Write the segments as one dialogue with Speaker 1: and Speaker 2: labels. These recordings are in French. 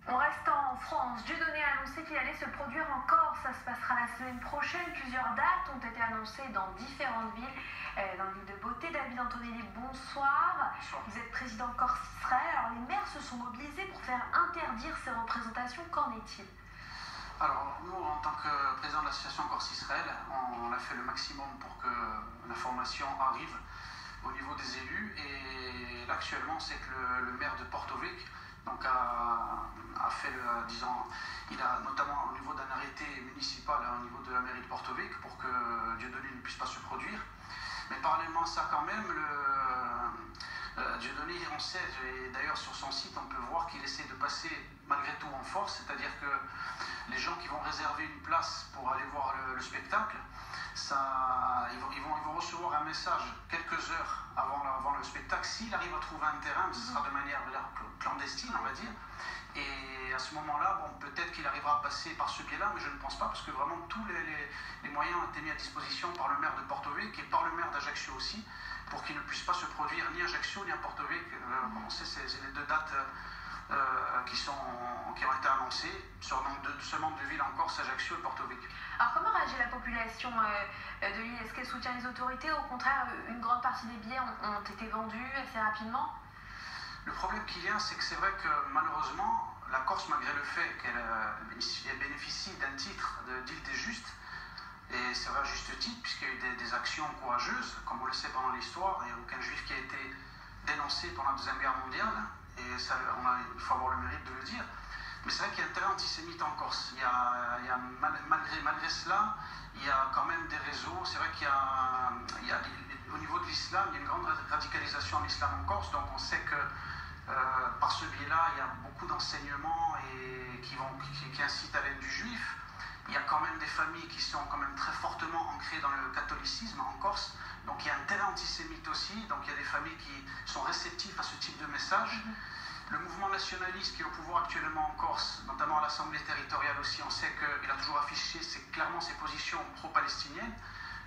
Speaker 1: On reste en France. Dieudonné a annoncé qu'il allait se produire en Corse. Ça se passera la semaine prochaine. Plusieurs dates ont été annoncées dans différentes villes, dans l'île de Beauté. David Antonelli, bonsoir.
Speaker 2: Bonsoir.
Speaker 1: Vous êtes président Corse-Israël. Alors les maires se sont mobilisés pour faire interdire ces représentations. Qu'en est-il?
Speaker 2: Alors nous, en tant que président de l'association Corse-Israël, on a fait le maximum pour que l'information arrive au niveau des élus. Et là, actuellement, c'est que le maire de Porto Vecchio donc a fait, il a notamment au niveau d'un arrêté municipal au niveau de la mairie de Porto Vecchio pour que Dieudonné ne puisse pas se produire. Mais parallèlement à ça, quand même, Dieudonné, on sait, et d'ailleurs sur son site, on peut voir qu'il essaie de passer malgré tout en force, c'est-à-dire que les gens qui vont réserver une place pour aller voir le spectacle, ils vont recevoir un message quelques heures avant le spectacle. S'il arrive à trouver un terrain, mais ce sera de manière clandestine, on va dire. Et à ce moment-là, bon, peut-être qu'il arrivera à passer par ce biais-là, mais je ne pense pas, parce que vraiment tous les moyens ont été mis à disposition par le maire de Porto Vecchio et par le maire d'Ajaccio aussi, pour qu'il ne puisse pas se produire ni à Ajaccio ni à Porto Vecchio. Comme on sait, c'est les deux dates qui ont été annoncées sur seulement deux villes en Corse, Ajaccio et Porto Vecchio.
Speaker 1: Alors comment réagit la population de l'île? Est-ce qu'elle soutient les autorités? Au contraire, une grande partie des billets ont été vendus assez rapidement?
Speaker 2: Le problème qu'il y a, c'est que c'est vrai que malheureusement, la Corse, malgré le fait qu'elle bénéficie d'un titre d'île des Justes, et c'est vrai à juste titre, puisqu'il y a eu des actions courageuses, comme on le sait pendant l'histoire, il n'y a aucun juif qui a été dénoncé pendant la Deuxième Guerre mondiale, et ça, il faut avoir le mérite de le dire. Mais c'est vrai qu'il y a un terrain antisémite en Corse. Malgré cela, il y a quand même des réseaux. C'est vrai qu'il y a au niveau de l'islam, il y a une grande radicalisation de l'islam en Corse, donc on sait que par ce biais-là, il y a beaucoup d'enseignements qui incitent à l'aide du juif. Il y a quand même des familles qui sont quand même très fortement ancrées dans le catholicisme en Corse. Donc il y a un terrain antisémite aussi. Donc il y a des familles qui sont réceptives à ce type de message. Le mouvement nationaliste qui est au pouvoir actuellement en Corse, notamment à l'Assemblée territoriale aussi, on sait qu'il a toujours affiché clairement ses positions pro-palestiniennes.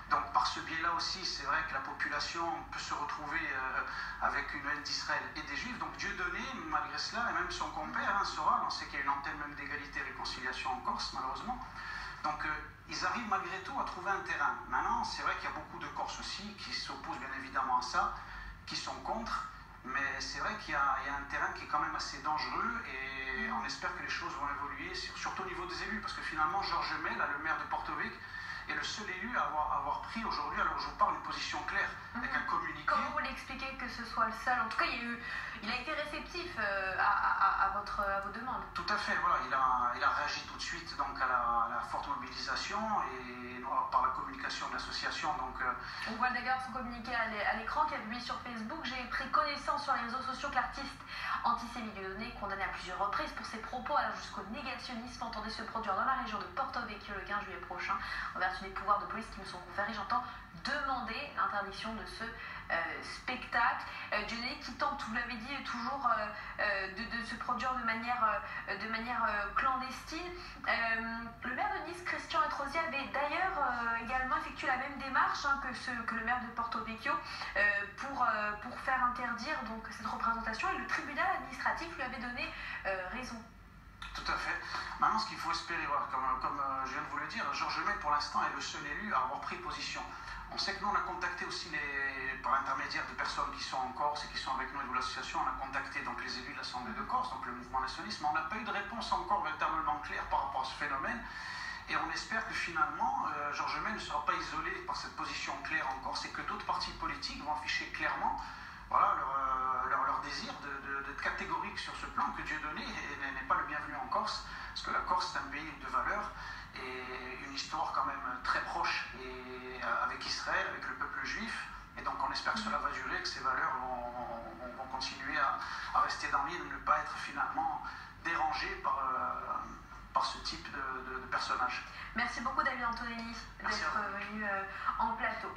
Speaker 2: Donc par ce biais-là aussi, c'est vrai que la population peut se retrouver avec une haine d'Israël et des Juifs. Donc Dieudonné, malgré cela, et même son compère, Soral, on sait qu'il y a une antenne même d'égalité et réconciliation en Corse, malheureusement. Donc ils arrivent malgré tout à trouver un terrain. Maintenant, c'est vrai qu'il y a beaucoup de Corses aussi qui s'opposent bien évidemment à ça, qui sont contre. Mais c'est vrai qu'il y a un terrain qui est quand même assez dangereux et on espère que les choses vont évoluer, surtout au niveau des élus, parce que finalement, Georges May, là, le maire de Porto Vecchio, est le seul élu à avoir pris aujourd'hui, alors je vous parle, une position claire, avec un communiqué.
Speaker 1: Comment vous l'expliquez que ce soit le seul? En tout cas, il a été réceptif à vos demandes.
Speaker 2: Tout à fait, voilà, il a réagi tout de suite donc, à la forte mobilisation et par la communication de l'association.
Speaker 1: On voit d'ailleurs son communiqué à l'écran qui a publié sur Facebook. J'ai pris connaissance sur les réseaux sociaux que l'artiste antisémite Dieudonné, condamné à plusieurs reprises pour ses propos allant jusqu'au négationnisme, entendait se produire dans la région de Porto Vecchio le 15 juillet prochain. En vertu des pouvoirs de police qui me sont conférés, j'entends demander l'interdiction de ce spectacle. Dieudonné qui tente, vous l'avez dit, toujours de se produire de manière clandestine. Le maire de Nice, Christian Estrosi, avait d'ailleurs également effectué la même démarche que le maire de Porto Vecchio pour faire interdire donc, cette représentation, et le tribunal administratif lui avait donné raison.
Speaker 2: Tout à fait. Maintenant, ce qu'il faut espérer, voilà, comme je viens de vous le dire, Georges May, pour l'instant, est le seul élu à avoir pris position. On sait que nous, on a contacté aussi, par l'intermédiaire de personnes qui sont en Corse et qui sont avec nous de l'association, on a contacté donc, les élus de l'Assemblée de Corse, donc le mouvement nationaliste, mais on n'a pas eu de réponse encore véritablement claire par rapport à ce phénomène. Et on espère que finalement, Georges May ne sera pas isolé par cette position claire en Corse et que d'autres partis politiques vont afficher clairement voilà, leur désir d'être catégorique sur ce plan, que Dieudonné n'est pas le bienvenu en Corse, parce que la Corse est un pays de valeurs et une histoire quand même très proche et avec Israël, avec le peuple juif, et donc on espère que cela va durer, que ces valeurs vont continuer à rester dans l'île, ne pas être finalement dérangées par ce type de personnage.
Speaker 1: Merci beaucoup David Antonelli d'être venu en plateau.